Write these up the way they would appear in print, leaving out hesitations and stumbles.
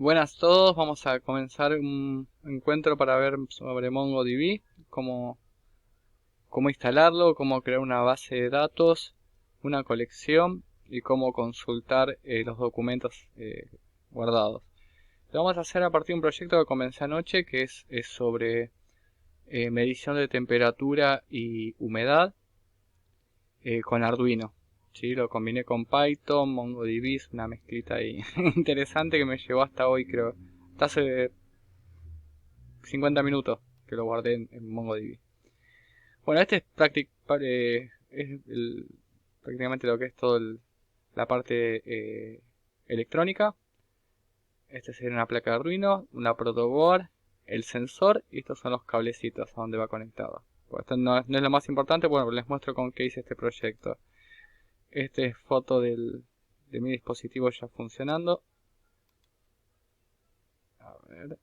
Buenas a todos, vamos a comenzar un encuentro para ver sobre MongoDB, cómo instalarlo, cómo crear una base de datos, una colección y cómo consultar los documentos guardados. Lo vamos a hacer a partir de un proyecto que comencé anoche que es sobre medición de temperatura y humedad con Arduino. ¿Sí? Lo combiné con Python, MongoDB, es una mezclita ahí interesante que me llevó hasta hoy, creo. Hasta hace 50 minutos que lo guardé en MongoDB. Bueno, este es, prácticamente lo que es toda la parte electrónica. Este sería una placa de Arduino, una protoboard, el sensor y estos son los cablecitos a donde va conectado. Bueno, esto no es lo más importante, bueno, les muestro con qué hice este proyecto. Este es foto de mi dispositivo ya funcionando. A ver.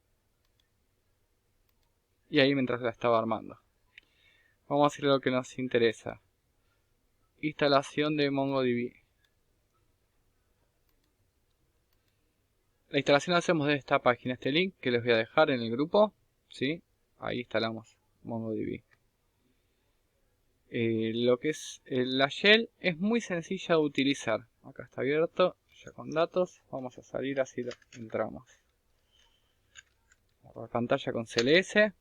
Y ahí mientras la estaba armando. Vamos a ir a lo que nos interesa. Instalación de MongoDB. La instalación la hacemos de esta página, este link que les voy a dejar en el grupo. ¿Sí? Ahí instalamos MongoDB. Lo que es la shell es muy sencilla de utilizar. Acá está abierto, ya con datos. Vamos a salir así entramos. La pantalla con CLS.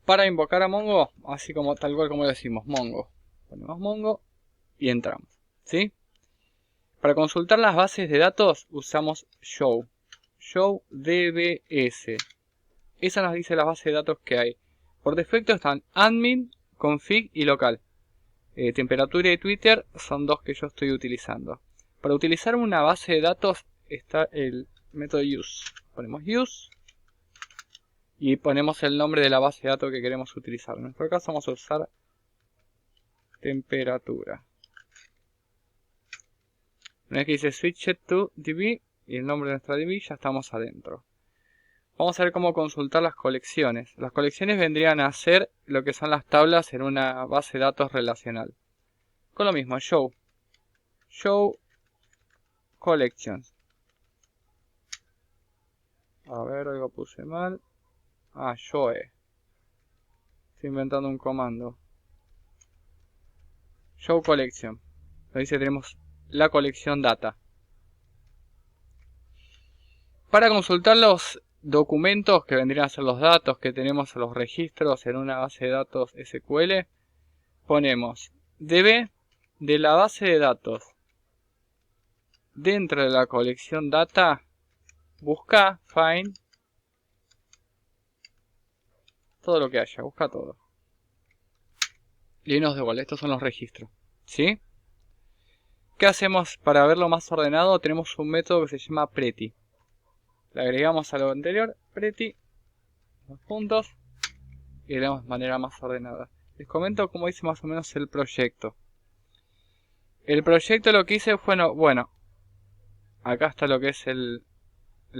Para invocar a Mongo, así como tal cual como decimos, Mongo. Ponemos Mongo y entramos. ¿Sí? Para consultar las bases de datos usamos show. Show DBS. Esa nos dice las bases de datos que hay. Por defecto están admin, config y local. Temperatura y Twitter son dos que yo estoy utilizando. Para utilizar una base de datos está el método use. Ponemos use y ponemos el nombre de la base de datos que queremos utilizar. En nuestro caso vamos a usar temperatura. Una vez que dice switch to DB y el nombre de nuestra DB, ya estamos adentro. Vamos a ver cómo consultar las colecciones. Las colecciones vendrían a ser lo que son las tablas en una base de datos relacional. Con lo mismo, show collections. A ver, algo puse mal. Show. Estoy inventando un comando. Show collection. Ahí dice tenemos la colección data. Para consultar los documentos que vendrían a ser los datos que tenemos en los registros en una base de datos SQL, ponemos db de la base de datos. Dentro de la colección data, busca, find, todo lo que haya, busca todo. Y ahí nos devuelve, estos son los registros. ¿Sí? ¿Qué hacemos para verlo más ordenado? Tenemos un método que se llama pretty. Le agregamos a lo anterior, pretty, dos puntos, y le damos de manera más ordenada. Les comento cómo hice más o menos el proyecto. El proyecto lo que hice fue, bueno, acá está lo que es el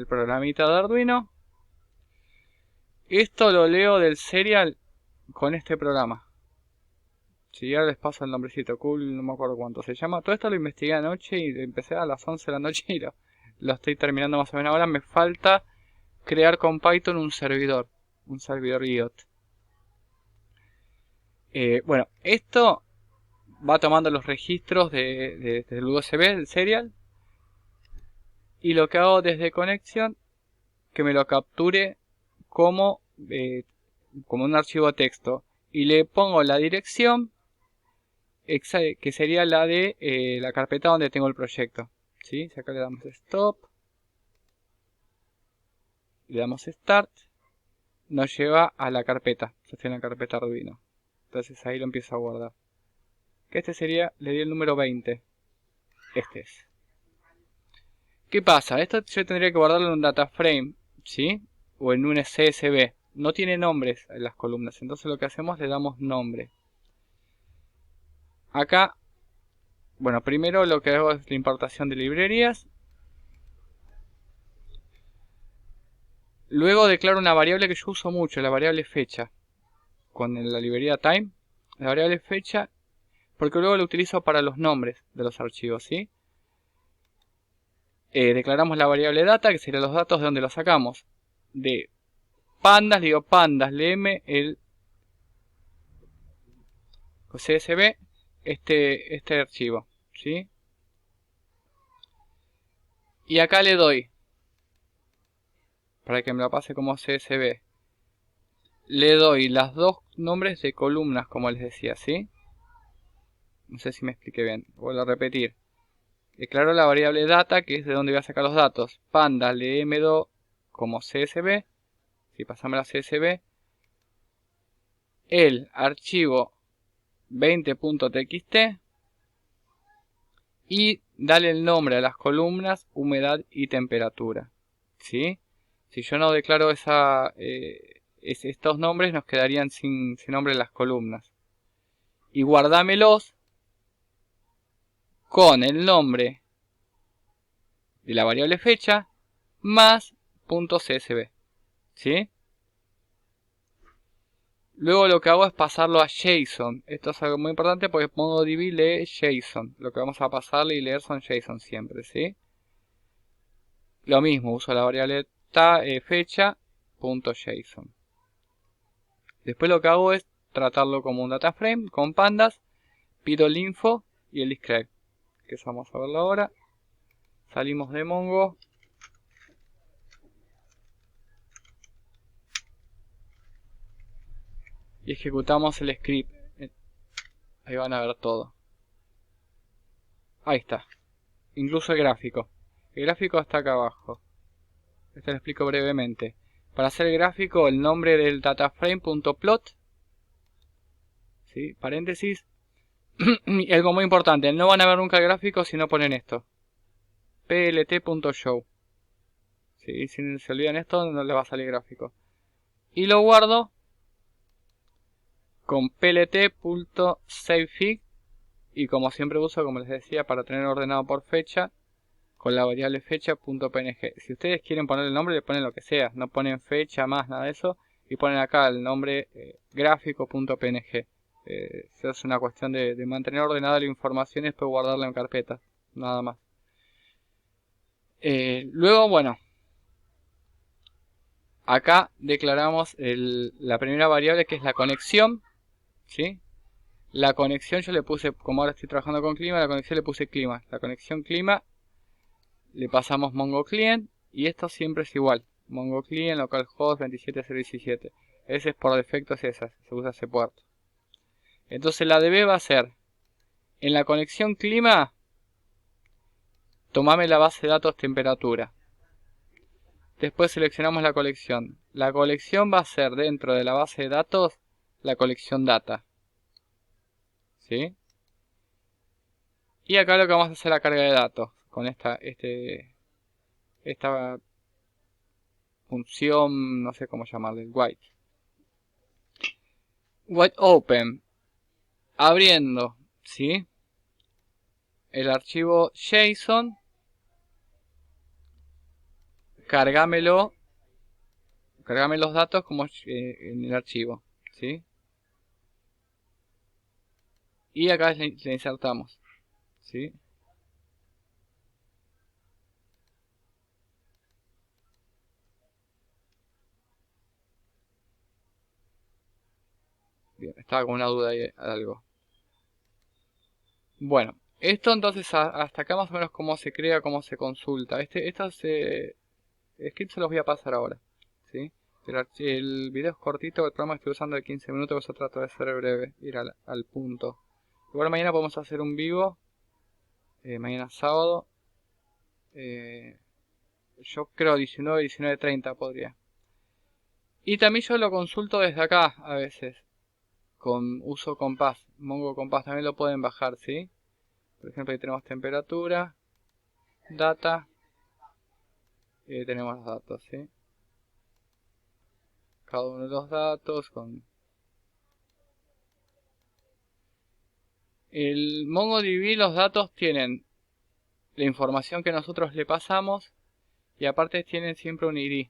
programita de Arduino. Esto lo leo del serial con este programa. Si ya les paso el nombrecito, cool, no me acuerdo cuánto se llama. Todo esto lo investigué anoche y empecé a las 11 de la noche y lo estoy terminando más o menos ahora. Me falta crear con Python un servidor IOT. Bueno, esto va tomando los registros del USB, del serial. Y lo que hago desde conexión, que me lo capture como un archivo texto. Y le pongo la dirección que sería la de la carpeta donde tengo el proyecto. ¿Sí? Si acá le damos stop, le damos start, nos lleva a la carpeta. Yo estoy en la carpeta Arduino. Entonces ahí lo empiezo a guardar. Que este sería, le di el número 20. Este es. ¿Qué pasa? Esto yo tendría que guardarlo en un data frame, ¿sí? O en un CSV. No tiene nombres en las columnas. Entonces lo que hacemos le damos nombre. Acá, bueno, primero lo que hago es la importación de librerías. Luego declaro una variable que yo uso mucho, la variable fecha. Con la librería time, la variable fecha, porque luego lo utilizo para los nombres de los archivos, ¿sí? declaramos la variable data, que serían los datos de donde los sacamos. De pandas, le digo pandas, léeme el CSV, este archivo, ¿sí? Y acá le doy, para que me lo pase como CSV, le doy las dos nombres de columnas, como les decía, ¿sí? No sé si me expliqué bien, vuelvo a repetir. Declaro la variable data, que es de donde voy a sacar los datos. Pandas, le m2 como CSV, si pasamos a CSV, el archivo 20.txt y dale el nombre a las columnas, humedad y temperatura, ¿sí? Si yo no declaro estos nombres, nos quedarían sin nombre las columnas. Y guardámelos con el nombre de la variable fecha más .csv, ¿sí? Luego lo que hago es pasarlo a JSON. Esto es algo muy importante porque MongoDB lee JSON. Lo que vamos a pasarle y leer son JSON siempre, ¿sí? Lo mismo, uso la variable fecha.json. Después lo que hago es tratarlo como un data frame con pandas. Pido el info y el describe, que eso vamos a verlo ahora. Salimos de Mongo. Y ejecutamos el script. Ahí van a ver todo. Ahí está. Incluso el gráfico. El gráfico está acá abajo. Esto lo explico brevemente. Para hacer el gráfico, el nombre del dataframe.plot, ¿sí? Paréntesis. Y algo muy importante, no van a ver nunca el gráfico si no ponen esto. plt.show. ¿Sí? Si se olvidan esto, no les va a salir gráfico. Y lo guardo con plt.savefig. Y como siempre uso, como les decía, para tener ordenado por fecha, con la variable fecha.png. Si ustedes quieren poner el nombre, le ponen lo que sea. No ponen fecha más, nada de eso. Y ponen acá el nombre gráfico.png. Eso es una cuestión de mantener ordenada la información y después guardarla en carpeta. Nada más. Luego, bueno. Acá declaramos la primera variable, que es la conexión. ¿Sí? La conexión yo le puse, como ahora estoy trabajando con clima, la conexión le puse clima. La conexión clima le pasamos Mongo Client y esto siempre es igual. Mongo Client, localhost 27017. Ese es por defecto, es esa, se usa ese puerto. Entonces la DB va a ser, en la conexión clima, tomame la base de datos temperatura. Después seleccionamos la colección. La colección va a ser dentro de la base de datos la colección data. ¿Sí? Y acá lo que vamos a hacer es la carga de datos con esta función, no sé cómo llamarle, white open, abriendo, ¿sí? El archivo JSON, cargame los datos como en el archivo, ¿sí? Y acá le insertamos, ¿sí? Bien, estaba con una duda ahí de algo. Bueno, esto entonces hasta acá más o menos cómo se crea, cómo se consulta. Estos scripts se los voy a pasar ahora, ¿sí? El video es cortito, el programa estoy usando de 15 minutos, yo trato de ser breve, ir al punto. Igual mañana podemos hacer un vivo, mañana sábado, yo creo 19:30 podría. Y también yo lo consulto desde acá a veces, con uso Compass, Mongo Compass también lo pueden bajar, ¿sí? Por ejemplo, ahí tenemos temperatura, data, y ahí tenemos los datos, ¿sí? Cada uno de los datos con... El MongoDB, los datos tienen la información que nosotros le pasamos y aparte tienen siempre un ID,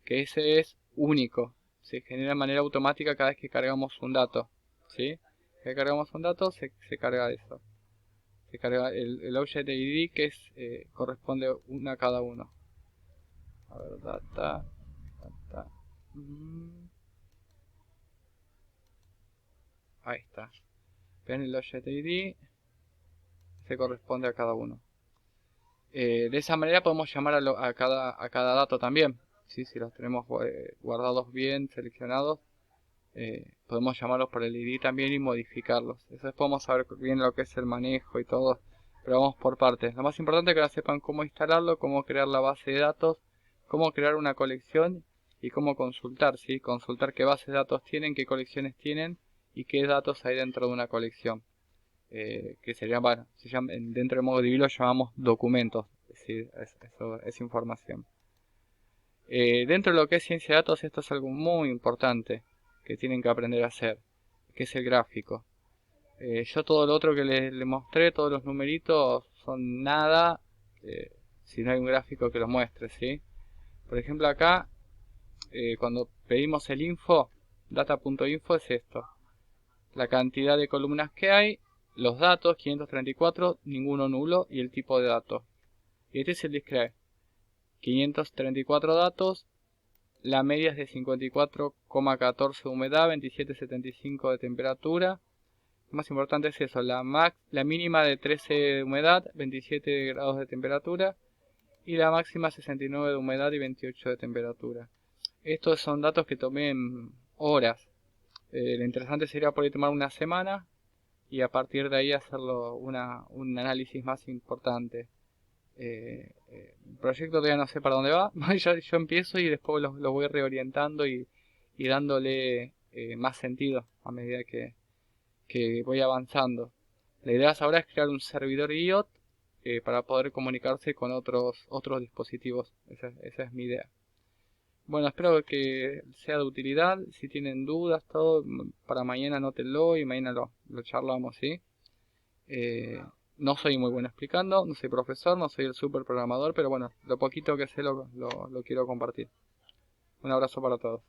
que ese es único, se genera de manera automática cada vez que cargamos un dato, ¿sí? Cada vez que cargamos un dato se carga eso. se carga el Object ID que es, corresponde una a cada uno. A ver, data. Ahí está. Ven el Object ID, se corresponde a cada uno. De esa manera podemos llamar a cada dato también. ¿Sí? Si los tenemos guardados bien, seleccionados, podemos llamarlos por el ID también y modificarlos. Después podemos saber bien lo que es el manejo y todo, pero vamos por partes. Lo más importante es que ahora sepan cómo instalarlo, cómo crear la base de datos, cómo crear una colección y cómo consultar, ¿sí? Consultar qué bases de datos tienen, qué colecciones tienen y qué datos hay dentro de una colección. Que sería, bueno, dentro de MongoDB lo llamamos documentos, es decir, eso es información. Dentro de lo que es ciencia de datos, esto es algo muy importante que tienen que aprender a hacer, que es el gráfico. Yo todo lo otro que les mostré, todos los numeritos, son nada si no hay un gráfico que los muestre, ¿sí? Por ejemplo acá, cuando pedimos el info, data.info es esto. La cantidad de columnas que hay, los datos, 534, ninguno nulo y el tipo de datos. Y este es el display. 534 datos, la media es de 54,14 de humedad, 27,75 de temperatura. Lo más importante es eso, la mínima de 13 de humedad, 27 grados de temperatura y la máxima 69 de humedad y 28 de temperatura. Estos son datos que tomé en horas. Lo interesante sería poder tomar una semana y a partir de ahí hacerlo un análisis más importante. El proyecto todavía no sé para dónde va. yo empiezo y después lo voy reorientando y dándole más sentido a medida que voy avanzando. La idea ahora es crear un servidor IoT para poder comunicarse con otros dispositivos. Esa es mi idea. Bueno, espero que sea de utilidad. Si tienen dudas, todo, para mañana anótenlo y mañana lo charlamos, ¿sí? No soy muy bueno explicando, no soy profesor, no soy el super programador, pero bueno, lo poquito que sé lo quiero compartir. Un abrazo para todos.